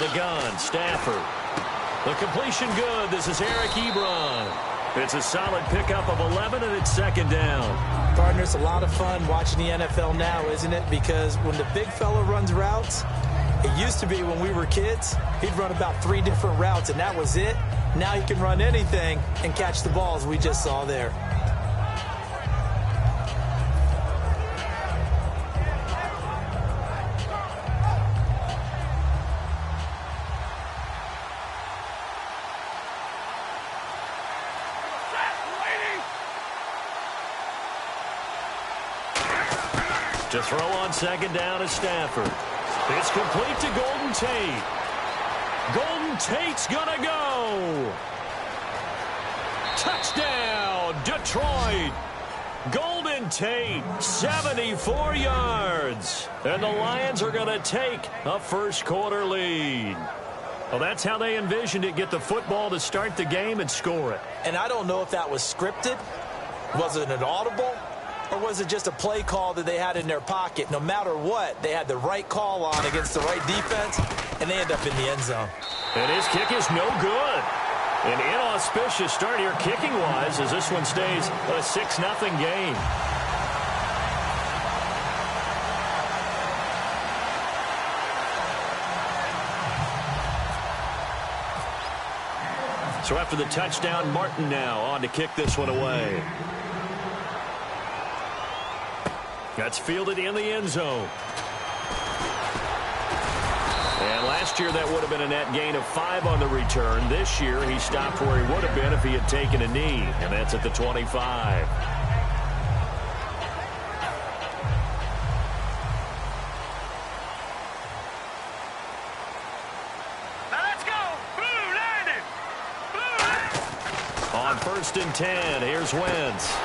the gun. Stafford. The completion good. This is Eric Ebron. It's a solid pickup of 11, and it's second down. Partners, a lot of fun watching the NFL now, isn't it? Because when the big fella runs routes, it used to be when we were kids, he'd run about 3 different routes, and that was it. Now he can run anything and catch the balls we just saw there. To throw on second down is Stafford. It's complete to Golden Tate. Golden Tate's gonna go. Touchdown, Detroit. Golden Tate, 74 yards. And the Lions are going to take a first-quarter lead. Well, that's how they envisioned it, get the football to start the game and score it. And I don't know if that was scripted. Was it an audible? Or was it just a play call that they had in their pocket? No matter what, they had the right call on against the right defense, and they end up in the end zone. And his kick is no good. An inauspicious start here kicking-wise as this one stays a 6-0 game. So after the touchdown, Martin now on to kick this one away. That's fielded in the end zone. And last year that would have been a net gain of 5 on the return. This year he stopped where he would have been if he had taken a knee, and that's at the 25. Let's go! Blue landed! Blue! On 1st and 10, here's Wentz.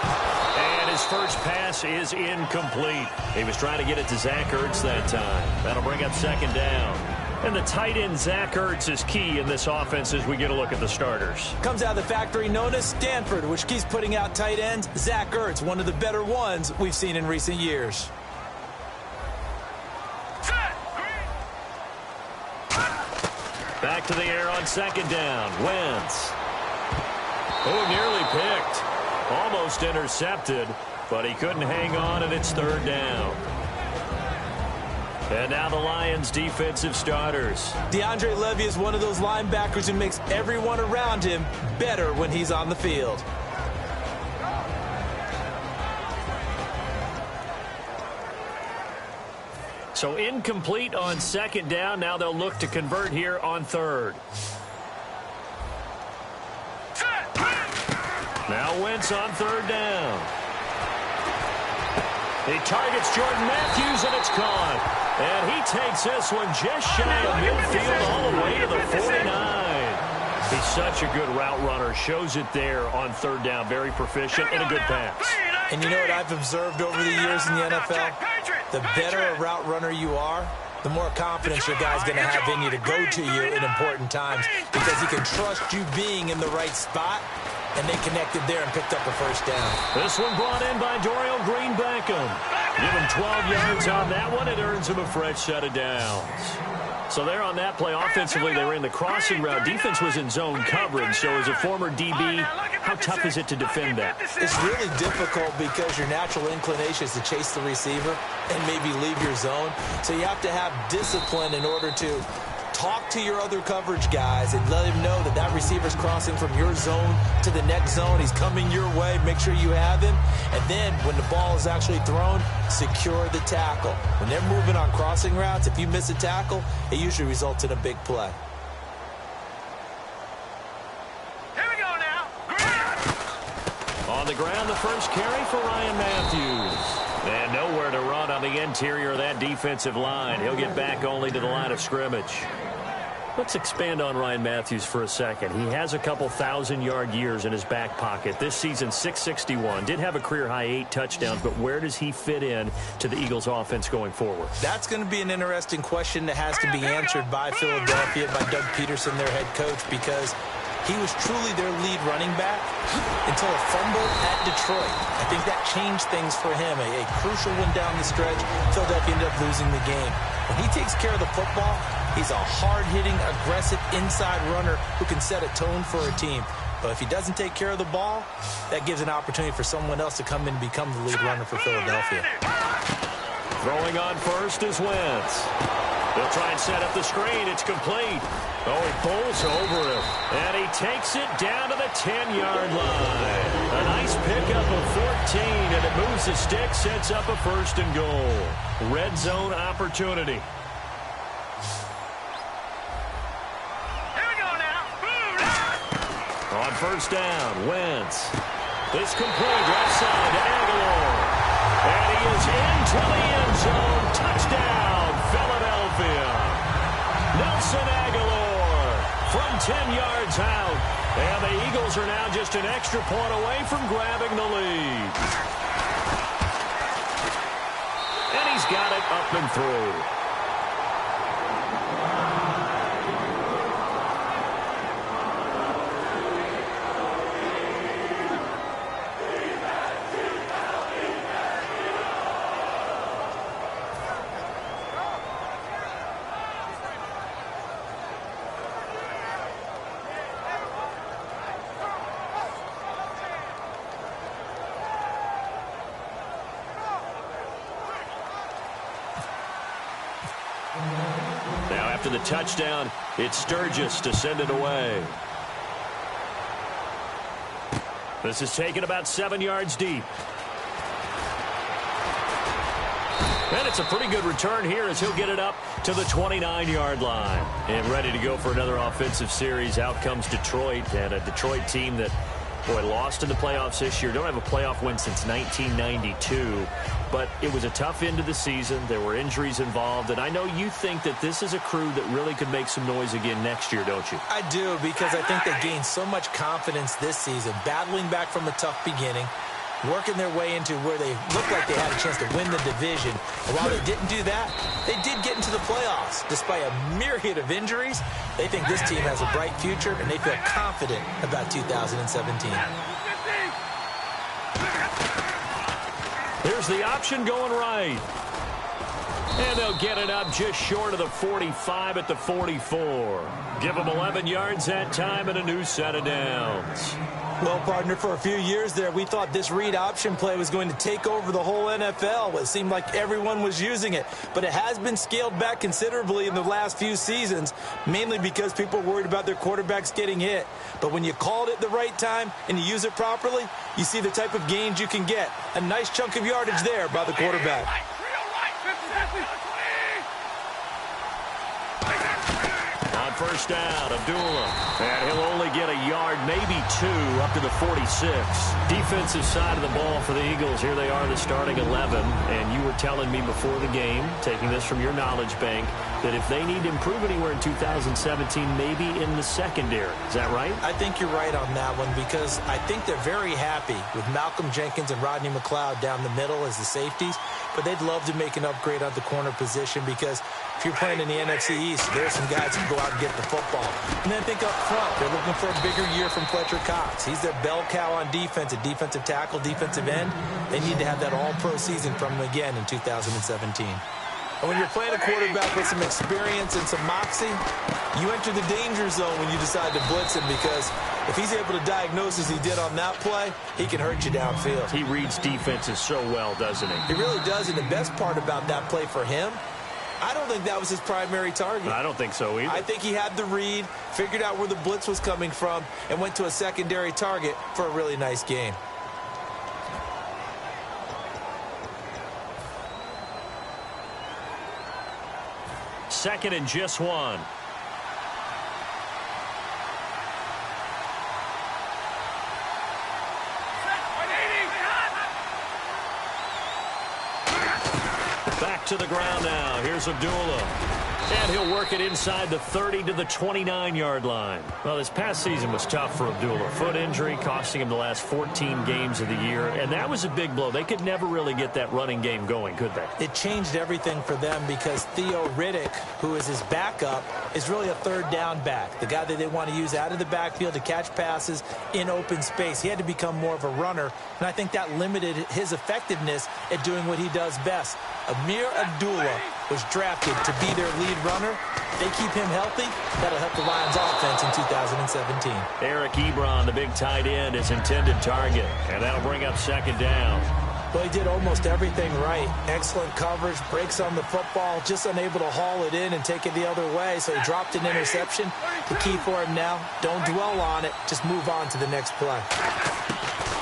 And his first pass is incomplete. He was trying to get it to Zach Ertz that time. That'll bring up second down. And the tight end, Zach Ertz, is key in this offense as we get a look at the starters. Comes out of the factory known as Stanford, which keeps putting out tight ends. Zach Ertz, one of the better ones we've seen in recent years. Back to the air on second down. Wentz. Oh, nearly picked. Almost intercepted, but he couldn't hang on, and it's third down. And now the Lions' defensive starters. DeAndre Levy is one of those linebackers who makes everyone around him better when he's on the field. So incomplete on second down. Now they'll look to convert here on third. Now Wentz on third down. He targets Jordan Matthews, and it's caught. And he takes this one just shy of midfield all the way to the 49. He's such a good route runner. Shows it there on third down. Very proficient and a good pass. And you know what I've observed over the years in the NFL? The better a route runner you are, the more confidence your guy's going to have in you to go to you in important times because he can trust you being in the right spot, and they connected there and picked up a first down. This one brought in by Dorial Green-Beckham. Give him 12 yards on that one. It earns him a fresh set of downs. So there on that play, offensively, they ran the crossing route. Defense was in zone coverage. So as a former DB, how tough is it to defend that? It's really difficult because your natural inclination is to chase the receiver and maybe leave your zone. So you have to have discipline in order to talk to your other coverage guys and let him know that that receiver's crossing from your zone to the next zone. He's coming your way. Make sure you have him. And then when the ball is actually thrown, secure the tackle. When they're moving on crossing routes, if you miss a tackle, it usually results in a big play. Here we go now. On the ground, the first carry for Ryan Matthews. And nowhere to run on the interior of that defensive line. He'll get back only to the line of scrimmage. Let's expand on Ryan Matthews for a second. He has a couple 1,000-yard years in his back pocket. This season, 661. Did have a career-high 8 touchdowns, but where does he fit in to the Eagles' offense going forward? That's going to be an interesting question that has to be answered by Philadelphia, by Doug Peterson, their head coach, because He was truly their lead running back until a fumble at Detroit. I think that changed things for him. A crucial one down the stretch. Philadelphia ended up losing the game. When he takes care of the football, he's a hard-hitting, aggressive inside runner who can set a tone for a team. But if he doesn't take care of the ball, that gives an opportunity for someone else to come in and become the lead runner for Philadelphia. Throwing on first is Wentz. They'll try and set up the screen. It's complete. Oh, he pulls over him. And he takes it down to the 10-yard line. A nice pickup of 14, and it moves the stick, sets up a first and goal. Red zone opportunity. On first down, Wentz. It's complete right side to Aguilar. And he is into the end zone. Touchdown, Philadelphia. Nelson Aguilar from 10 yards out. And the Eagles are now just an extra point away from grabbing the lead. And he's got it up and through. Now after the touchdown, it's Sturgis to send it away. This is taken about 7 yards deep. And it's a pretty good return here as he'll get it up to the 29-yard line. And ready to go for another offensive series. Out comes Detroit, and a Detroit team that, boy, lost in the playoffs this year. Don't have a playoff win since 1992. But it was a tough end of the season. There were injuries involved. And I know you think that this is a crew that really could make some noise again next year, don't you? I do, because I think they gained so much confidence this season, battling back from a tough beginning, working their way into where they looked like they had a chance to win the division. And while they didn't do that, they did get into the playoffs. Despite a myriad of injuries, they think this team has a bright future, and they feel confident about 2017. Here's the option going right. And they'll get it up just short of the 45 at the 44. Give them 11 yards that time and a new set of downs. Well, partner, for a few years there, we thought this read option play was going to take over the whole NFL. It seemed like everyone was using it. But it has been scaled back considerably in the last few seasons, mainly because people are worried about their quarterbacks getting hit. But when you call it at the right time and you use it properly, you see the type of gains you can get. A nice chunk of yardage there by the quarterback. First down, Abdullah. And he'll only get a yard, maybe two, up to the 46. Defensive side of the ball for the Eagles. Here they are, the starting 11. And you were telling me before the game, taking this from your knowledge bank, that if they need to improve anywhere in 2017, maybe in the secondary. Is that right? I think you're right on that one, because I think they're very happy with Malcolm Jenkins and Rodney McLeod down the middle as the safeties. But they'd love to make an upgrade at the corner position, because if you're playing in the NFC East, there's some guys who can go out and get the football. And then think up front, they're looking for a bigger year from Fletcher Cox. He's their bell cow on defense, a defensive tackle, defensive end. They need to have that all-pro season from him again in 2017. And when you're playing a quarterback with some experience and some moxie, you enter the danger zone when you decide to blitz him, because if he's able to diagnose as he did on that play, he can hurt you downfield. He reads defenses so well, doesn't he? He really does, and the best part about that play for him, I don't think that was his primary target. I don't think so either. I think he had the read, figured out where the blitz was coming from, and went to a secondary target for a really nice gain. Second and just one. Back to the ground now. Here's Abdullah. And he'll work it inside the 30 to the 29-yard line. Well, this past season was tough for Abdullah. Foot injury costing him the last 14 games of the year, and that was a big blow. They could never really get that running game going, could they? It changed everything for them because Theo Riddick, who is his backup, is really a third down back, the guy that they want to use out of the backfield to catch passes in open space. He had to become more of a runner, and I think that limited his effectiveness at doing what he does best. Amir Abdullah was drafted to be their lead runner. If they keep him healthy, that'll help the Lions offense in 2017. Eric Ebron, the big tight end, is intended target, and that'll bring up second down. Well, he did almost everything right. Excellent coverage, breaks on the football, just unable to haul it in and take it the other way, so he dropped an interception. The key for him now, don't dwell on it, just move on to the next play.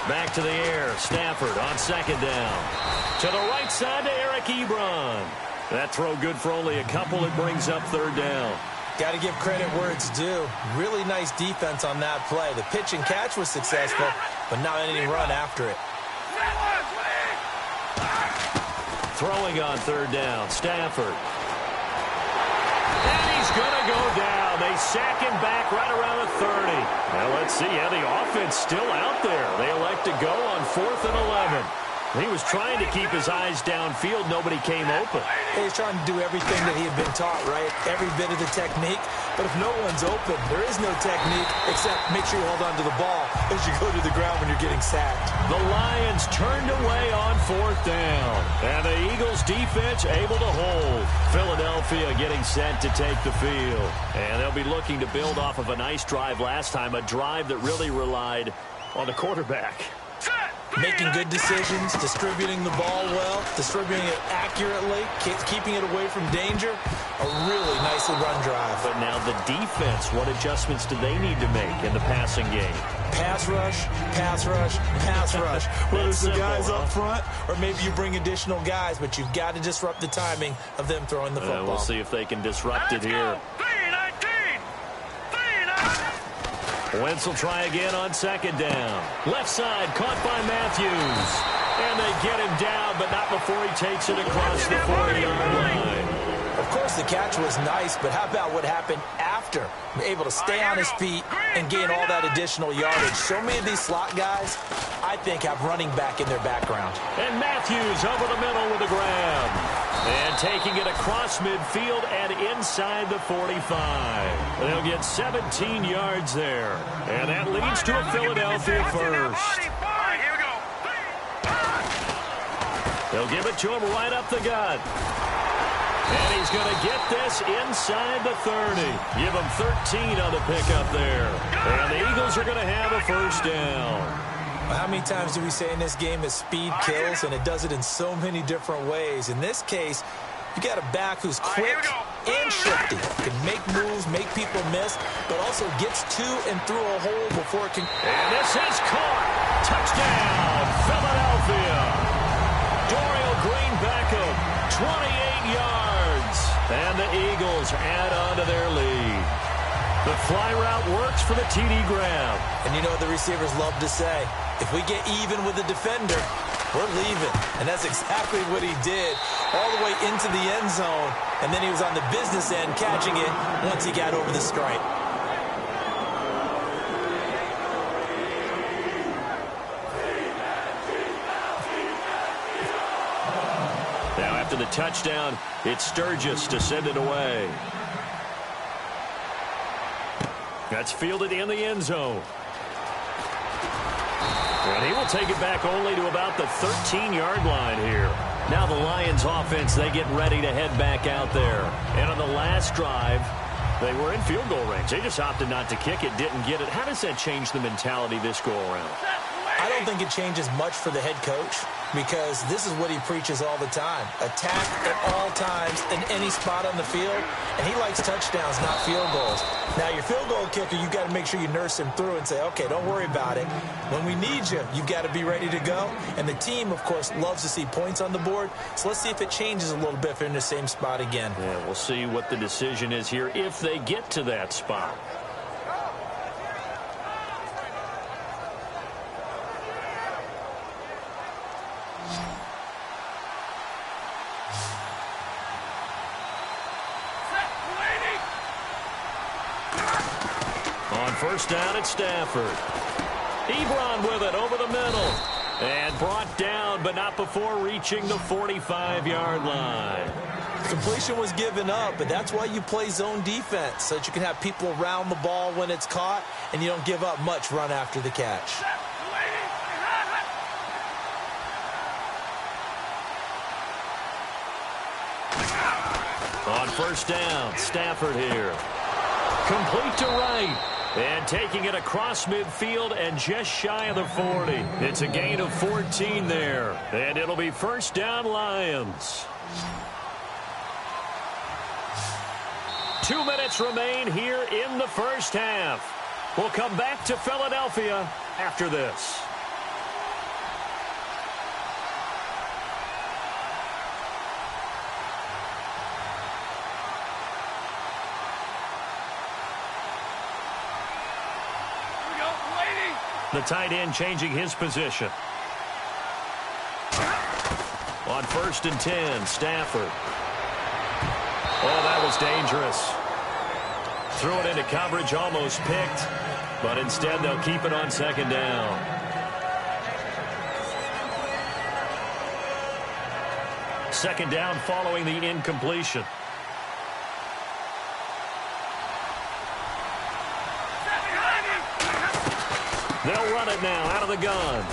Back to the air, Stafford on second down. To the right side to Eric Ebron. That throw good for only a couple. It brings up third down. Got to give credit where it's due. Really nice defense on that play. The pitch and catch was successful, but not any run after it. Throwing on third down, Stafford. And he's going to go down. They sack him back right around the 30. Now let's see. Yeah, the offense still out there. They elect to go on 4th and 11. He was trying to keep his eyes downfield. Nobody came open. He's trying to do everything that he had been taught, right? Every bit of the technique. But if no one's open, there is no technique except make sure you hold on to the ball as you go to the ground when you're getting sacked. The Lions turned away on 4th down. And the Eagles defense able to hold. Philadelphia getting set to take the field. And they'll be looking to build off of a nice drive last time, a drive that really relied on the quarterback. Making good decisions, distributing the ball well, distributing it accurately, keeping it away from danger. A really nicely run drive. But now the defense, what adjustments do they need to make in the passing game? Pass rush, pass rush, pass rush. Whether it's the guys up front or maybe you bring additional guys, but you've got to disrupt the timing of them throwing the football. We'll see if they can disrupt it here. Wentz will try again on second down. Left side, caught by Matthews. And they get him down, but not before he takes it across the 40-yard line. Of course, the catch was nice, but how about what happened after? Able to stay on his feet and gain all that additional yardage. So many of these slot guys, I think, have running back in their background. And Matthews over the middle with the grab. And taking it across midfield and inside the 45. They'll get 17 yards there. And that leads to a Philadelphia first. They'll give it to him right up the gut. And he's going to get this inside the 30. Give him 13 on the pickup there. And the Eagles are going to have a first down. How many times do we say in this game that speed kills, and it does it in so many different ways? In this case, you got a back who's quick and shifty, can make moves, make people miss, but also gets to and through a hole before it can. And this is caught. Touchdown, Philadelphia. Dorial Green Beckham, 28 yards. And the Eagles add on to their lead. The fly route works for the TD grab. And you know what the receivers love to say? If we get even with the defender, we're leaving. And that's exactly what he did, all the way into the end zone. And then he was on the business end catching it once he got over the stripe. Now after the touchdown, it's Sturgis to send it away. That's fielded in the end zone. And he will take it back only to about the 13-yard line here. Now the Lions offense, they get ready to head back out there. And on the last drive, they were in field goal range. They just opted not to kick it, didn't get it. How does that change the mentality this go around? I don't think it changes much for the head coach because this is what he preaches all the time. Attack at all times in any spot on the field, and he likes touchdowns, not field goals. Now, your field goal kicker, you've got to make sure you nurse him through and say, okay, don't worry about it. When we need you, you've got to be ready to go. And the team, of course, loves to see points on the board. So let's see if it changes a little bit if they're in the same spot again. Yeah, we'll see what the decision is here if they get to that spot. first down at Stafford. Ebron with it over the middle. And brought down, but not before reaching the 45-yard line. Completion was given up, but that's why you play zone defense, so that you can have people around the ball when it's caught, and you don't give up much run after the catch. On first down, Stafford here. Complete to right. And taking it across midfield and just shy of the 40. It's a gain of 14 there. And it'll be first down Lions. 2 minutes remain here in the first half. We'll come back to Philadelphia after this. The tight end changing his position. On first and 10, Stafford. Oh, that was dangerous. Threw it into coverage, almost picked, but instead they'll keep it on second down. Second down following the incompletion. They'll run it now out of the gun.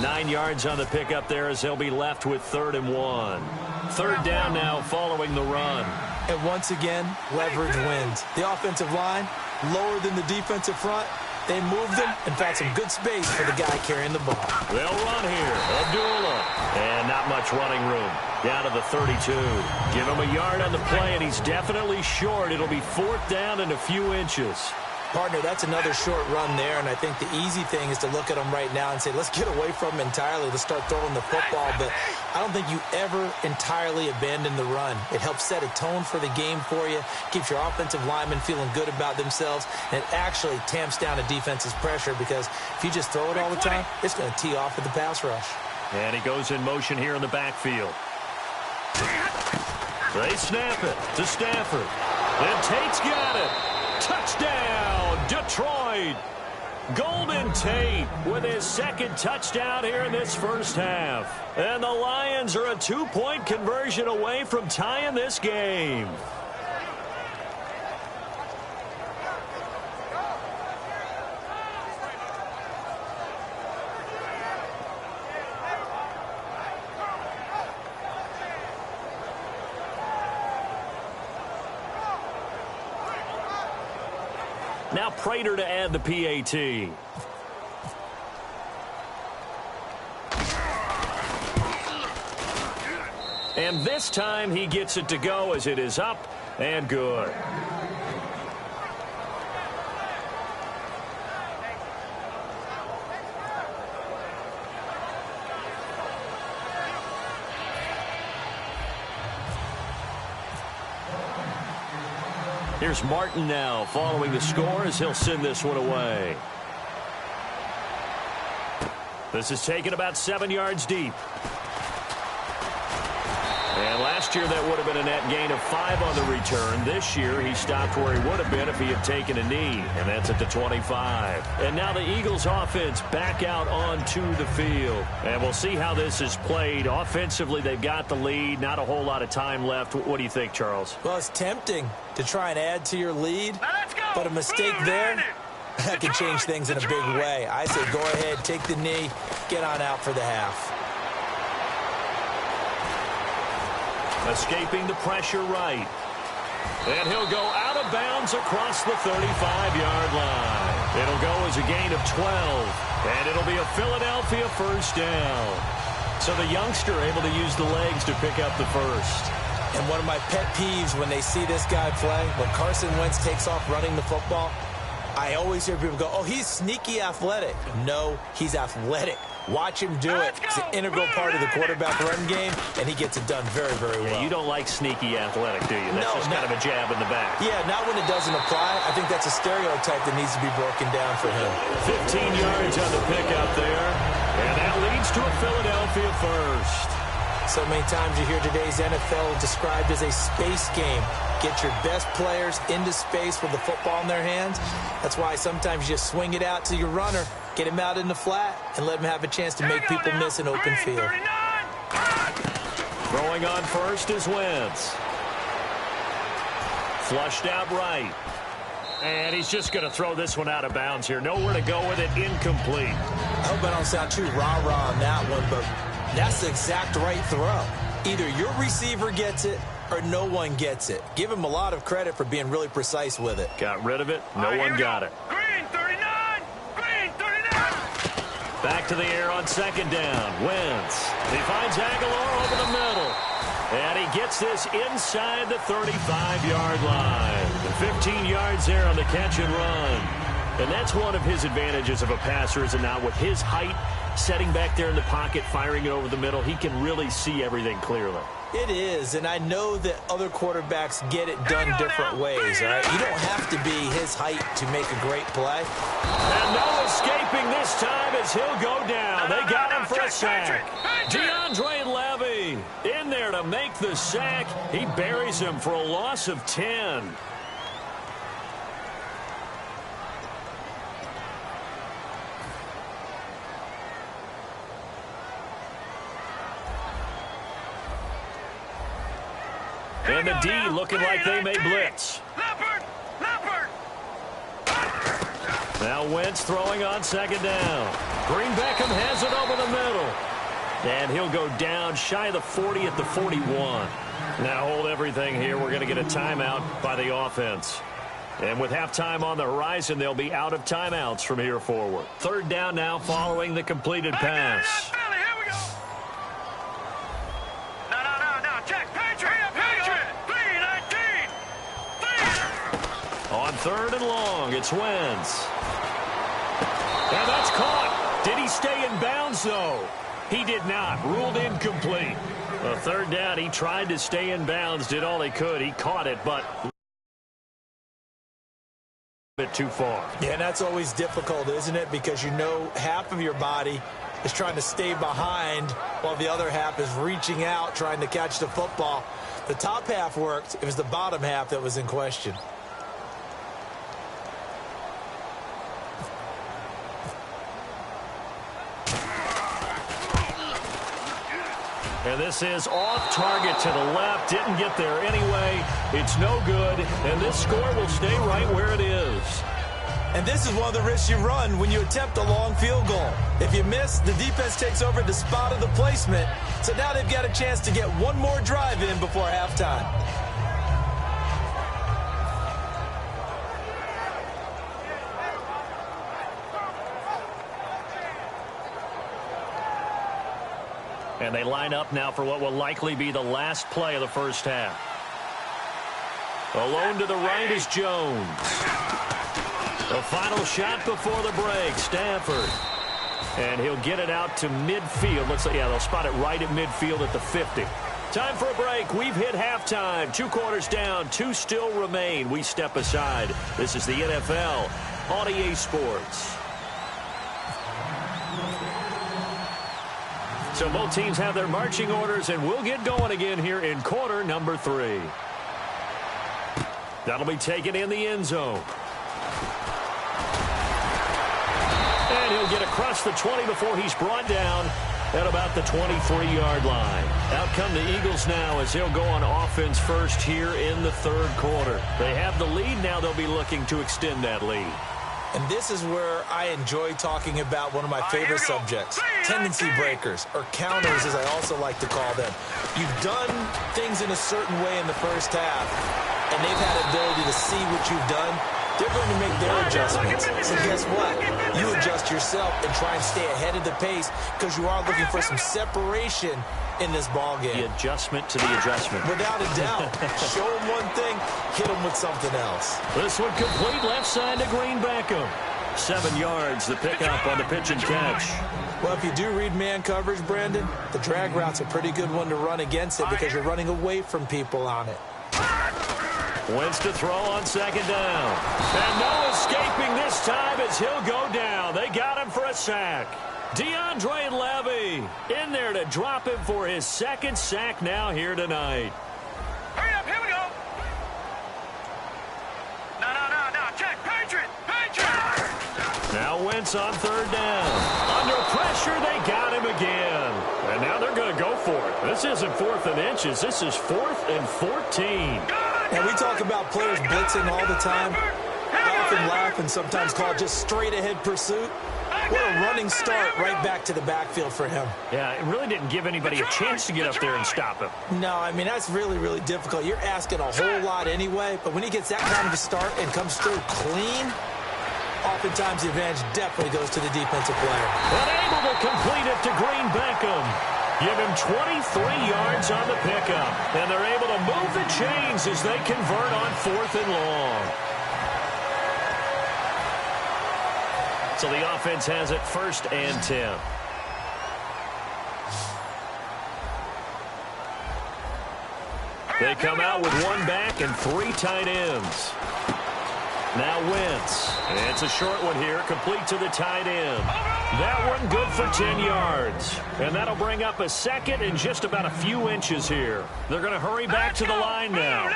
9 yards on the pickup there as they'll be left with 3rd and 1. Third down now following the run. And once again, leverage wins. The offensive line, lower than the defensive front. They moved them and found some good space for the guy carrying the ball. They'll run here. Abdullah. And not much running room. Down to the 32. Give him a yard on the play, and he's definitely short. It'll be 4th down and a few inches. Partner, that's another short run there, and I think the easy thing is to look at him right now and say, let's get away from him entirely. Let's start throwing the football, but I don't think you ever entirely abandon the run. It helps set a tone for the game for you, keeps your offensive linemen feeling good about themselves, and it actually tamps down a defense's pressure because if you just throw it all the time, it's going to tee off with the pass rush. And he goes in motion here in the backfield. They snap it to Stafford. And Tate's got it. Touchdown, Detroit. Golden Tate with his second touchdown here in this first half. And the Lions are a 2-point conversion away from tying this game. Now Prater to add the PAT. And this time he gets it to go as it is up and good. Here's Martin now following the score as he'll send this one away. This is taken about 7 yards deep. And last year that would have been a net gain of 5 on the return. This year he stopped where he would have been if he had taken a knee. And that's at the 25. And now the Eagles offense back out onto the field. And we'll see how this is played. Offensively, they've got the lead. Not a whole lot of time left. What do you think, Charles? Well, it's tempting to try and add to your lead. Now let's go. But a mistake there, that can change things in a big way. I say go ahead, take the knee, get on out for the half. Escaping the pressure right. And he'll go out of bounds across the 35-yard line. It'll go as a gain of 12. And it'll be a Philadelphia first down. So the youngster able to use the legs to pick up the first. And one of my pet peeves when they see this guy play, when Carson Wentz takes off running the football, I always hear people go, oh, he's sneaky athletic. No, he's athletic. Watch him do it. It's an integral part of the quarterback run game, and he gets it done very, very well. You don't like sneaky athletic, do you? That's just kind of a jab in the back. Yeah, not when it doesn't apply. I think that's a stereotype that needs to be broken down for him. 15 yards on the pickup there, and that leads to a Philadelphia first. So many times you hear today's NFL described as a space game. get your best players into space with the football in their hands. That's why sometimes you just swing it out to your runner, get him out in the flat, and let him have a chance to make people miss an open field. Throwing on first is Wentz. Flushed out right. And he's just going to throw this one out of bounds here. Nowhere to go with it. Incomplete. I hope I don't sound too rah-rah on that one, but that's the exact right throw. Either your receiver gets it or no one gets it. Give him a lot of credit for being really precise with it. Got rid of it. No one got it. Green 39! Green 39! Back to the air on second down. Wentz. He finds Aguilar over the middle. And he gets this inside the 35-yard line. 15 yards there on the catch and run. And that's one of his advantages of a passer, is it not? With his height, setting back there in the pocket, firing it over the middle, he can really see everything clearly. It is, and I know that other quarterbacks get it done different ways, all right? You don't have to be his height to make a great play. And no escaping this time as he'll go down. They got him for a sack. DeAndre Levy in there to make the sack. He buries him for a loss of 10. And the D looking like they may blitz. Leopard! Now Wentz throwing on second down. Green Beckham has it over the middle. And he'll go down shy of the 40 at the 41. Now hold everything here. We're going to get a timeout by the offense. And with halftime on the horizon, they'll be out of timeouts from here forward. Third down now following the completed pass. On third and long, it's Wentz. And that's caught. Did he stay in bounds, though? He did not. Ruled incomplete. A third down, he tried to stay in bounds, did all he could. He caught it, but a bit too far. Yeah, and that's always difficult, isn't it? Because you know half of your body is trying to stay behind while the other half is reaching out, trying to catch the football. The top half worked. It was the bottom half that was in question. And this is off target to the left. Didn't get there anyway. It's no good. And this score will stay right where it is. And this is one of the risks you run when you attempt a long field goal. If you miss, the defense takes over the spot of the placement. So now they've got a chance to get one more drive in before halftime. And they line up now for what will likely be the last play of the first half. Alone to the right is Jones. The final shot before the break, Stafford. And he'll get it out to midfield. Looks like, yeah, they'll spot it right at midfield at the 50. Time for a break. We've hit halftime. 2 quarters down, 2 still remain. We step aside. This is the NFL on EA Sports. So both teams have their marching orders, and we'll get going again here in quarter number 3. That'll be taken in the end zone. And he'll get across the 20 before he's brought down at about the 23-yard line. Out come the Eagles now as they'll go on offense first here in the third quarter. They have the lead. Now they'll be looking to extend that lead. And this is where I enjoy talking about one of my favorite subjects, tendency breakers, or counters as I also like to call them. You've done things in a certain way in the first half, and they've had the ability to see what you've done. They're going to make their adjustments. So guess what? You adjust yourself and try and stay ahead of the pace because you are looking for some separation in this ball game. The adjustment to the adjustment. Without a doubt. Show them one thing, hit them with something else. This one complete left side to Green Beckham. 7 yards, the pickup on the pitch and catch. Well, if you do read man coverage, Brandon, the drag route's a pretty good one to run against it because you're running away from people on it. Wentz to throw on second down. And no escaping this time as he'll go down. They got him for a sack. DeAndre Levy in there to drop him for his second sack now here tonight. Hurry up, here we go. offense on third down. Under pressure, they got him again. And now they're going to go for it. This isn't 4th and inches. This is 4th and 14. And we talk about players blitzing all the time. I often laugh and sometimes call it just straight-ahead pursuit. What a running start right back to the backfield for him. Yeah, it really didn't give anybody a chance to get up there and stop him. No, I mean, that's really, really difficult. You're asking a whole lot anyway, but when he gets that kind of a start and comes through clean, oftentimes the advantage definitely goes to the defensive player. Unable to complete it to Green Beckham. Give him 23 yards on the pickup. And they're able to move the chains as they convert on 4th and long. So the offense has it 1st and 10. They come out with one back and 3 tight ends. Now Wentz. And it's a short one here, complete to the tight end. That one good for 10 yards. And that'll bring up a 2nd and just about a few inches here. They're going to hurry back to the line now.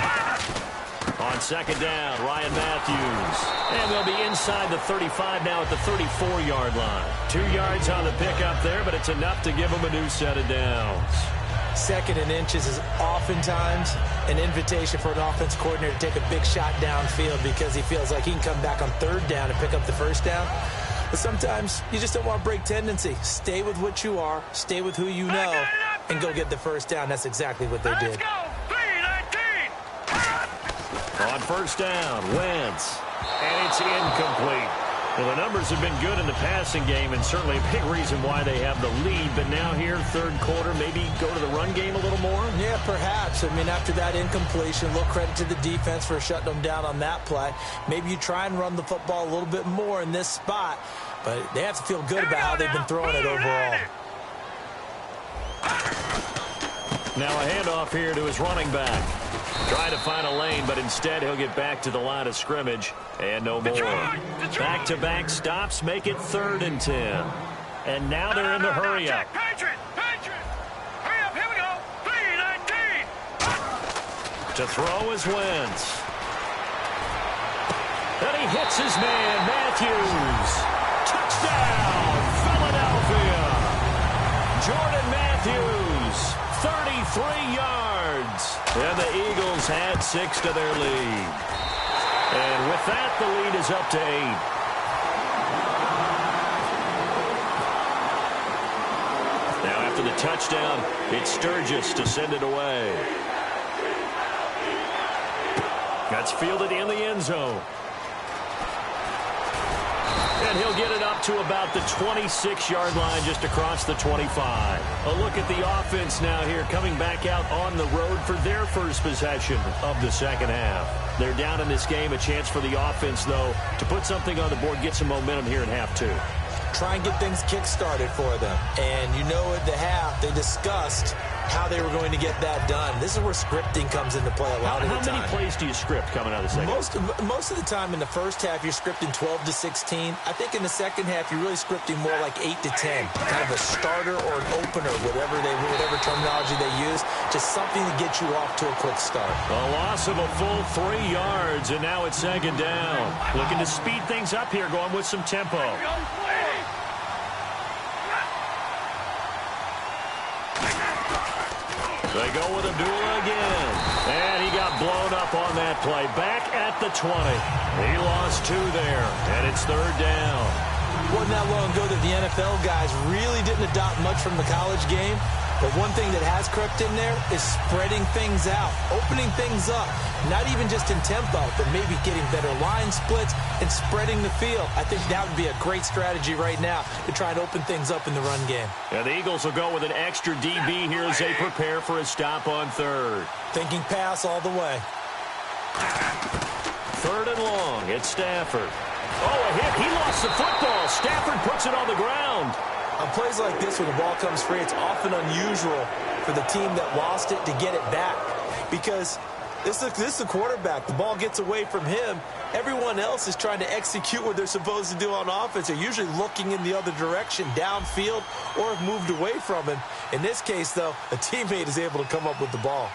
On 2nd down, Ryan Matthews. And they'll be inside the 35 now at the 34-yard line. 2 yards on the pickup there, but it's enough to give them a new set of downs. 2nd and inches is oftentimes an invitation for an offense coordinator to take a big shot downfield because he feels like he can come back on 3rd down and pick up the 1st down. But sometimes you just don't want to break tendency. Stay with what you are, stay with who you know, and go get the 1st down. That's exactly what they did. On 1st down, Wentz. And it's incomplete. Well, the numbers have been good in the passing game and certainly a big reason why they have the lead. But now here, 3rd quarter, maybe go to the run game a little more? Yeah, perhaps. I mean, after that incompletion, a little credit to the defense for shutting them down on that play. Maybe you try and run the football a little bit more in this spot. But they have to feel good about how they've been throwing it overall. Now a handoff here to his running back. Trying to find a lane, but instead he'll get back to the line of scrimmage. And no more. Back-to-back stops make it 3rd and 10. And now they're in the hurry-up. Hurry up, here we go. 3-19. To throw is Wentz. And he hits his man, Matthews. Touchdown, Philadelphia. Jordan Matthews, 33 yards. And the Eagles had 6 to their lead. And with that, the lead is up to 8. Now after the touchdown, it's Sturgis to send it away. That's fielded in the end zone. And he'll get it up to about the 26-yard line just across the 25. A look at the offense now here coming back out on the road for their first possession of the 2nd half. They're down in this game. A chance for the offense, though, to put something on the board, get some momentum here in half 2. Try and get things kick-started for them. And you know at the half, they discussed how they were going to get that done. This is where scripting comes into play a lot of the time. How many plays do you script coming out of the second? Most of the time in the first half, you're scripting 12 to 16. I think in the second half, you're really scripting more like 8 to 10. Kind of a starter or an opener, whatever terminology they use. Just something to get you off to a quick start. A loss of a full 3 yards, and now it's 2nd down. Looking to speed things up here, going with some tempo. They go with Abdullah again. And he got blown up on that play. Back at the 20. He lost 2 there. And it's 3rd down. Wasn't that long ago that the NFL guys really didn't adopt much from the college game. But one thing that has crept in there is spreading things out, opening things up, not even just in tempo, but maybe getting better line splits and spreading the field. I think that would be a great strategy right now to try and open things up in the run game. And the Eagles will go with an extra DB here as they prepare for a stop on 3rd. Thinking pass all the way. 3rd and long. It's Stafford. Oh, a hit. He lost the football. Stafford puts it on the ground. On plays like this, when the ball comes free, it's often unusual for the team that lost it to get it back. Because this is the quarterback. The ball gets away from him. Everyone else is trying to execute what they're supposed to do on offense. They're usually looking in the other direction, downfield, or have moved away from him. In this case, though, a teammate is able to come up with the ball.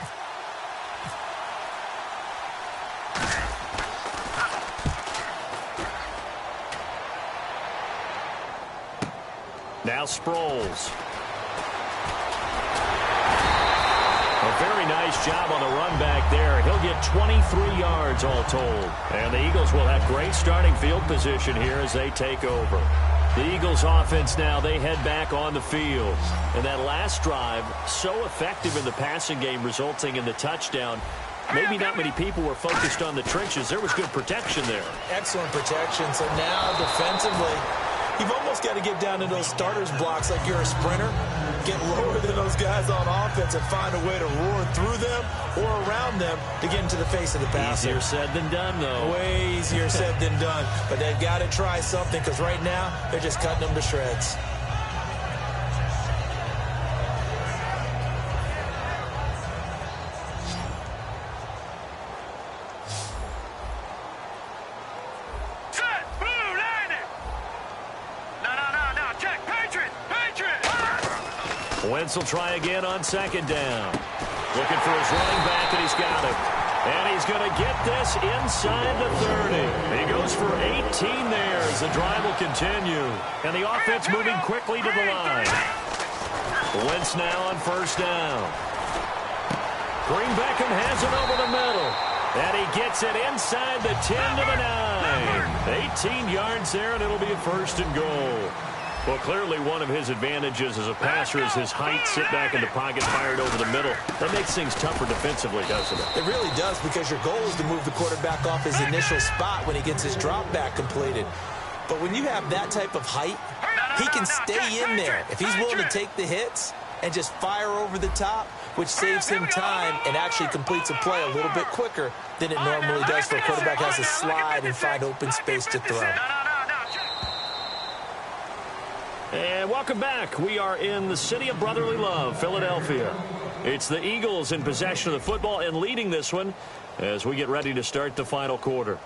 Now Sproles. A very nice job on the run back there. He'll get 23 yards all told. And the Eagles will have great starting field position here as they take over. The Eagles offense now, they head back on the field. And that last drive, so effective in the passing game, resulting in the touchdown. Maybe not many people were focused on the trenches. There was good protection there. Excellent protection. So now defensively, you've almost got to get down to those starters blocks like you're a sprinter. Get lower than those guys on offense and find a way to roar through them or around them to get into the face of the passer. Easier said than done, though. Way easier said than done. But they've got to try something because right now they're just cutting them to shreds. Wentz will try again on second down. Looking for his running back, and he's got it. And he's going to get this inside the 30. He goes for 18 there as the drive will continue. And the offense moving quickly to the line. Wentz now on first down. Green Beckham has it over the middle. And he gets it inside the 10 to the 9. 18 yards there, and it'll be a first and goal. Well, clearly one of his advantages as a passer is his height. Sit back in the pocket, fired over the middle. That makes things tougher defensively, doesn't it? It really does, because your goal is to move the quarterback off his initial spot when he gets his drop back completed. But when you have that type of height, he can stay in there if he's willing to take the hits and just fire over the top, which saves him time and actually completes a play a little bit quicker than it normally does for a quarterback who has to slide and find open space to throw. And welcome back. We are in the city of brotherly love, Philadelphia. It's the Eagles in possession of the football and leading this one as we get ready to start the final quarter.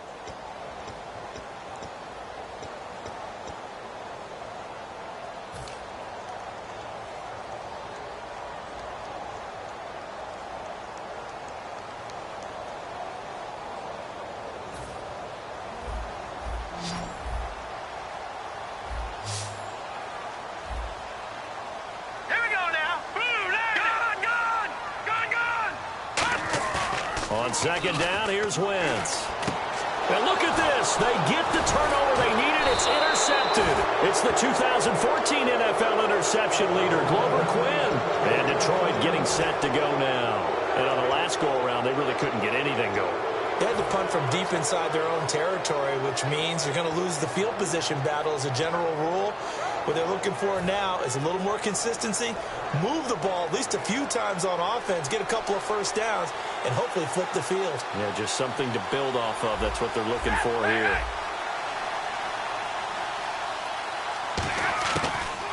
On second down, here's Wentz. And look at this. They get the turnover they needed. It's intercepted. It's the 2014 NFL interception leader, Glover Quinn. And Detroit getting set to go now. And on the last go-around, they really couldn't get anything going. They had to punt from deep inside their own territory, which means you're going to lose the field position battle as a general rule. What they're looking for now is a little more consistency, move the ball at least a few times on offense, get a couple of first downs, and hopefully flip the field. Yeah, just something to build off of. That's what they're looking for here.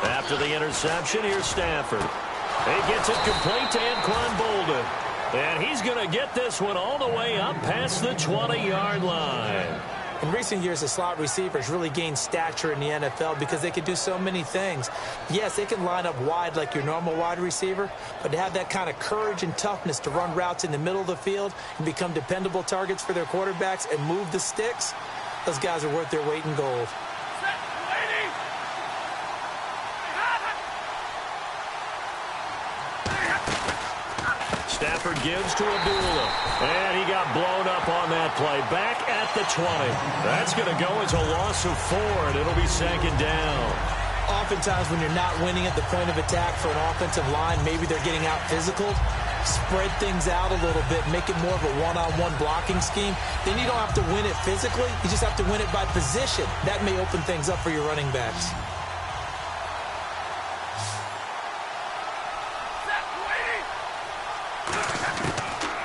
After the interception, here's Stafford. He gets it complete to Anquan Bolden. And he's going to get this one all the way up past the 20-yard line. In recent years, the slot receivers really gained stature in the NFL because they can do so many things. Yes, they can line up wide like your normal wide receiver, but to have that kind of courage and toughness to run routes in the middle of the field and become dependable targets for their quarterbacks and move the sticks, those guys are worth their weight in gold. Stafford gives to Abdullah. And he got blown up on that play. Back at the 20. That's going to go as a loss of 4, and it'll be second down. Oftentimes when you're not winning at the point of attack for an offensive line, maybe they're getting out physical. Spread things out a little bit. Make it more of a one-on-one blocking scheme. Then you don't have to win it physically. You just have to win it by position. That may open things up for your running backs.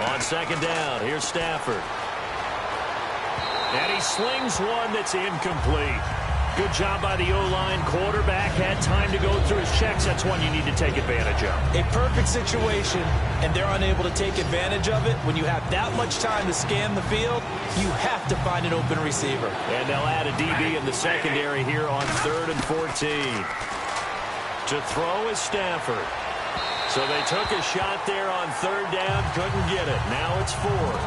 On second down, here's Stafford. And he slings one that's incomplete. Good job by the O-line. Quarterback had time to go through his checks. That's one you need to take advantage of. A perfect situation, and they're unable to take advantage of it. When you have that much time to scan the field, you have to find an open receiver. And they'll add a DB in the secondary here on 3rd and 14. To throw is Stafford. So they took a shot there on 3rd down, couldn't get it. Now it's 4th.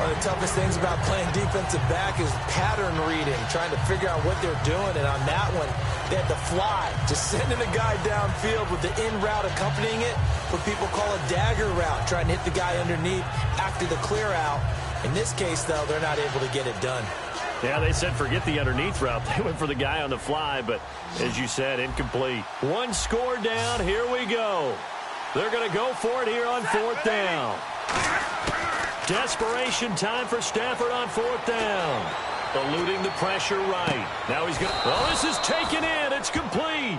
One of the toughest things about playing defensive back is pattern reading, trying to figure out what they're doing. And on that one, they had to fly, just sending a guy downfield with the in route accompanying it, what people call a dagger route, trying to hit the guy underneath after the clear out. In this case, though, they're not able to get it done. Yeah, they said forget the underneath route. They went for the guy on the fly, but as you said, incomplete. One score down. Here we go. They're going to go for it here on fourth down. Desperation time for Stafford on fourth down. Eluding the pressure right. Now he's going to... Well, this is taken in. It's complete.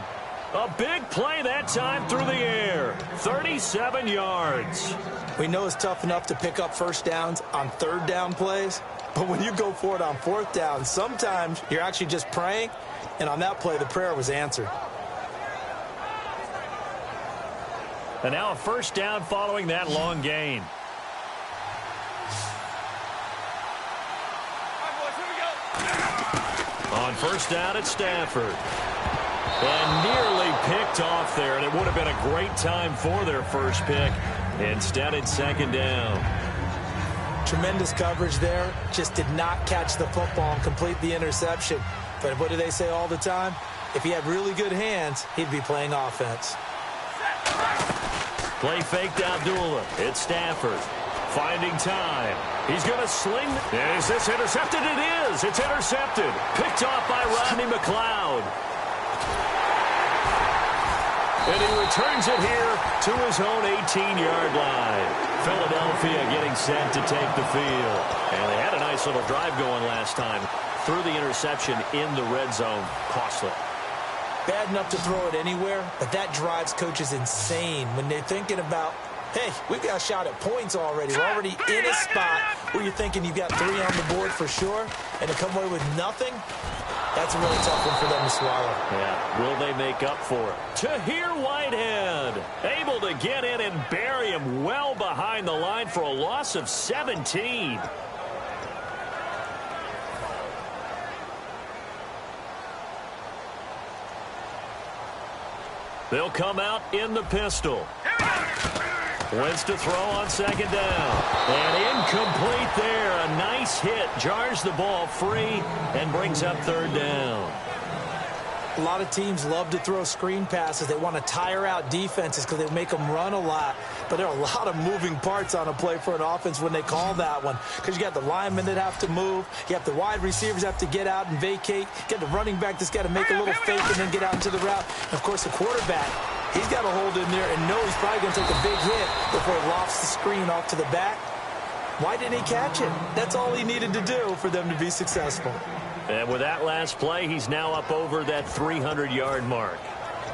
A big play that time through the air. 37 yards. We know it's tough enough to pick up first downs on third down plays, but when you go for it on fourth down, sometimes you're actually just praying, and on that play, the prayer was answered. And now a first down following that long gain. On first down, it's Stafford. And nearly picked off there, and it would have been a great time for their first pick. Instead, it's second down. Tremendous coverage there. Just did not catch the football and complete the interception. But what do they say all the time? If he had really good hands, he'd be playing offense. Play fake to Abdullah. It's Stafford. Finding time. He's going to sling. Is this intercepted? It is. It's intercepted. Picked off by Rodney McLeod. And he returns it here to his own 18-yard line. Philadelphia getting set to take the field. And they had a nice little drive going last time. Threw the interception in the red zone. Costly. Bad enough to throw it anywhere, but that drives coaches insane when they're thinking about, hey, we've got a shot at points already. We're already in a spot where you're thinking you've got 3 on the board for sure, and to come away with nothing, that's a really tough one for them to swallow. Yeah, will they make up for it? Tahir Whitehead, able to get in and bury him well behind the line for a loss of 17. They'll come out in the pistol. Wentz to throw on second down. And incomplete there. A nice hit. Jars the ball free and brings up third down. A lot of teams love to throw screen passes. They want to tire out defenses because they make them run a lot. But there are a lot of moving parts on a play for an offense when they call that one. Because you got the linemen that have to move. You have the wide receivers have to get out and vacate. You got the running back that's got to make a little fake and then get out into the route. And, of course, the quarterback, he's got to hold in there and know he's probably going to take a big hit before he lofts the screen off to the back. Why didn't he catch it? That's all he needed to do for them to be successful. And with that last play, he's now up over that 300-yard mark.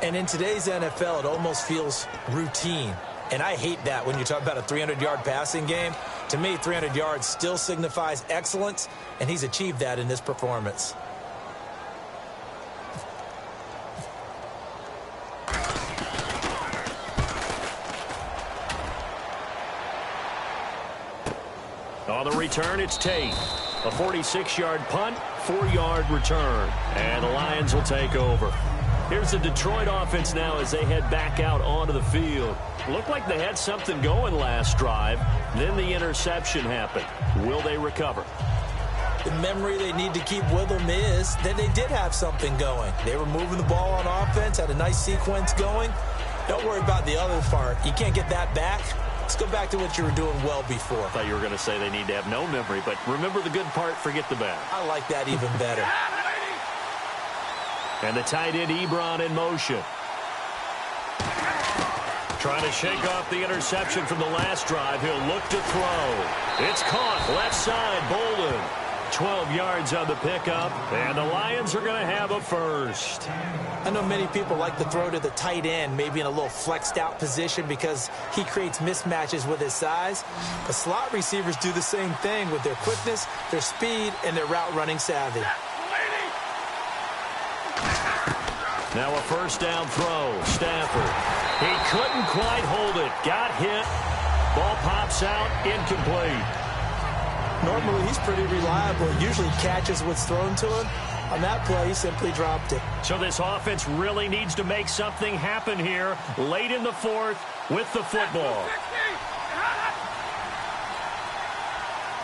And in today's NFL, it almost feels routine. And I hate that when you talk about a 300-yard passing game. To me, 300 yards still signifies excellence, and he's achieved that in this performance. On the return, it's Tate. A 46-yard punt, 4-yard return. And the Lions will take over. Here's the Detroit offense now as they head back out onto the field. Looked like they had something going last drive. Then the interception happened. Will they recover? The memory they need to keep with them is that they did have something going. They were moving the ball on offense, had a nice sequence going. Don't worry about the other part. You can't get that back. Let's go back to what you were doing well before. I thought you were going to say they need to have no memory, but remember the good part, forget the bad. I like that even better. And the tight end Ebron in motion. Trying to shake off the interception from the last drive. He'll look to throw. It's caught. Left side, Bolden. 12 yards on the pickup. And the Lions are going to have a first. I know many people like to throw to the tight end, maybe in a little flexed out position because he creates mismatches with his size. But slot receivers do the same thing with their quickness, their speed, and their route running savvy. Now a first down throw. Stafford. He couldn't quite hold it. Got hit. Ball pops out. Incomplete. Normally he's pretty reliable. Usually catches what's thrown to him. On that play, he simply dropped it. So this offense really needs to make something happen here late in the fourth with the football.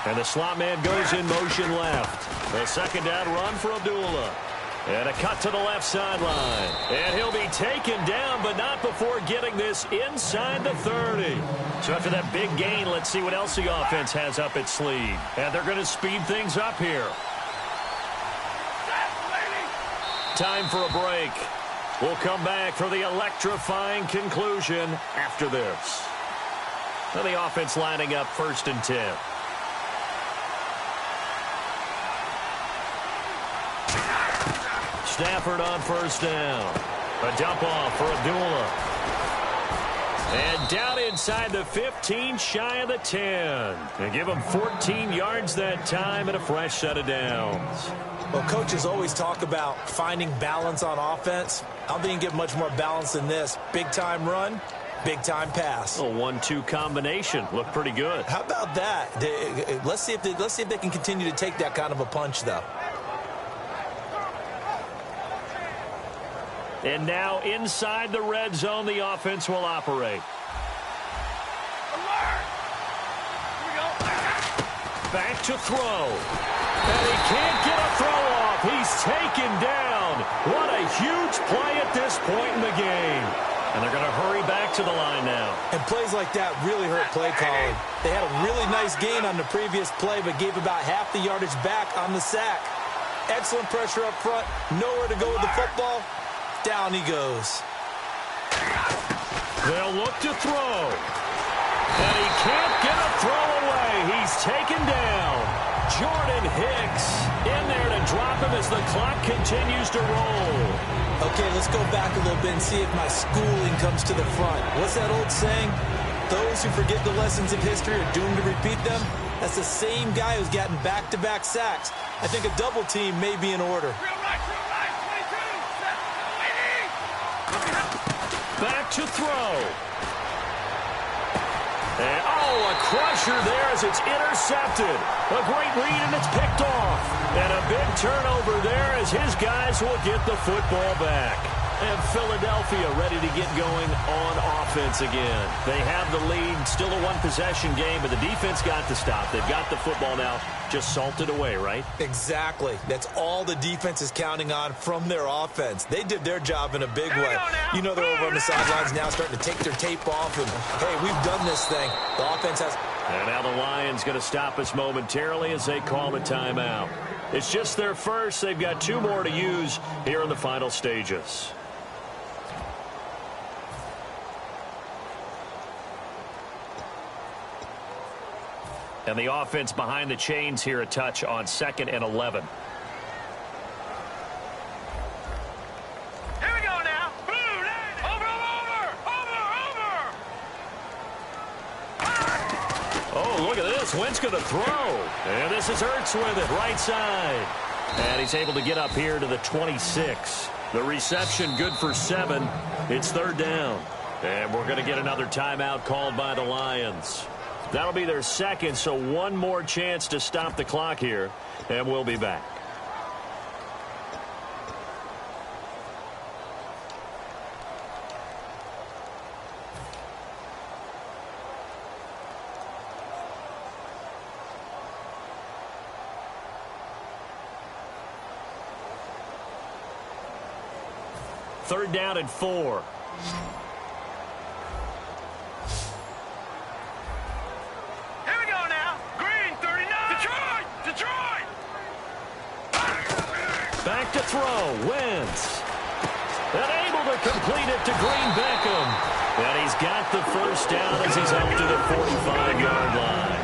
And the slot man goes in motion left. A second down run for Abdullah. And a cut to the left sideline. And he'll be taken down, but not before getting this inside the 30. So after that big gain, let's see what else the offense has up its sleeve. And they're going to speed things up here. Time for a break. We'll come back for the electrifying conclusion after this. And the offense lining up 1st and 10. Stafford on 1st down. A dump off for Abdullah. And down inside the 15, shy of the 10. And give him 14 yards that time and a fresh set of downs. Well, coaches always talk about finding balance on offense. I don't think you can get much more balance than this. Big-time run, big-time pass. A 1-2 combination. Looked pretty good. How about that? Let's see if they can continue to take that kind of a punch, though. And now inside the red zone, the offense will operate. Alert! Here we go. Back to throw. And he can't get a throw off. He's taken down. What a huge play at this point in the game. And they're going to hurry back to the line now. And plays like that really hurt play calling. They had a really nice gain on the previous play, but gave about half the yardage back on the sack. Excellent pressure up front. Nowhere to go with the football. Down he goes. They'll look to throw. And he can't get a throw away. He's taken down. Jordan Hicks in there to drop him as the clock continues to roll. Okay, let's go back a little bit and see if my schooling comes to the front. What's that old saying? Those who forget the lessons of history are doomed to repeat them. That's the same guy who's gotten back-to-back sacks. I think a double team may be in order. Real right, 22, set, waiting. Back to throw. And, a crusher there as it's intercepted. A great read, and it's picked off. And a big turnover there as his guys will get the football back. And Philadelphia ready to get going on offense again. They have the lead, still a one-possession game, but the defense got to stop. They've got the football now, just salted away, right? Exactly. That's all the defense is counting on from their offense. They did their job in a big way. You know they're over on the sidelines now starting to take their tape off, and, hey, we've done this thing. The offense has... And now the Lions going to stop us momentarily as they call a timeout. It's just their first. They've got 2 more to use here in the final stages. And the offense behind the chains here a touch on 2nd and 11. Here we go now. Over. Oh, look at this. Wentz going to throw. And this is Ertz with it, right side. And he's able to get up here to the 26. The reception good for 7. It's 3rd down. And we're going to get another timeout called by the Lions. That'll be their second, so one more chance to stop the clock here, and we'll be back. Third down and 4. Back to throw. Wentz. And able to complete it to Green Beckham. And he's got the first down as he's up to the 45-yard line.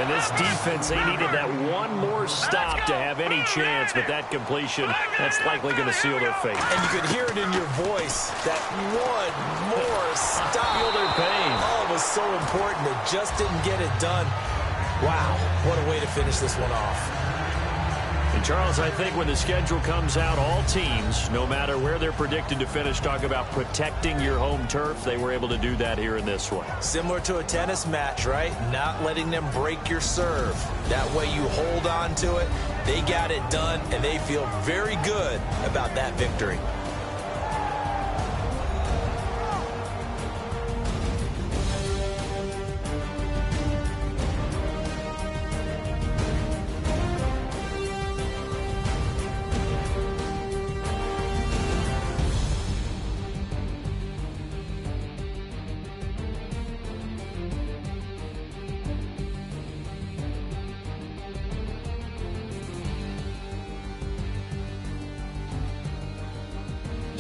And this defense, they needed that one more stop to have any chance, but that completion, that's likely going to seal their fate. And you could hear it in your voice, that one more stop. Feel their pain. Oh, it was so important. They just didn't get it done. Wow, what a way to finish this one off. And Charles, I think when the schedule comes out, all teams, no matter where they're predicted to finish, talk about protecting your home turf. They were able to do that here in this one. Similar to a tennis match, right? Not letting them break your serve. That way you hold on to it. They got it done, and they feel very good about that victory.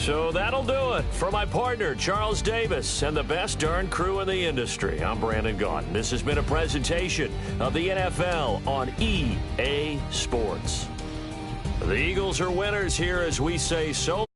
So that'll do it. For my partner, Charles Davis, and the best darn crew in the industry, I'm Brandon Gaudin. This has been a presentation of the NFL on EA Sports. The Eagles are winners here as we say so.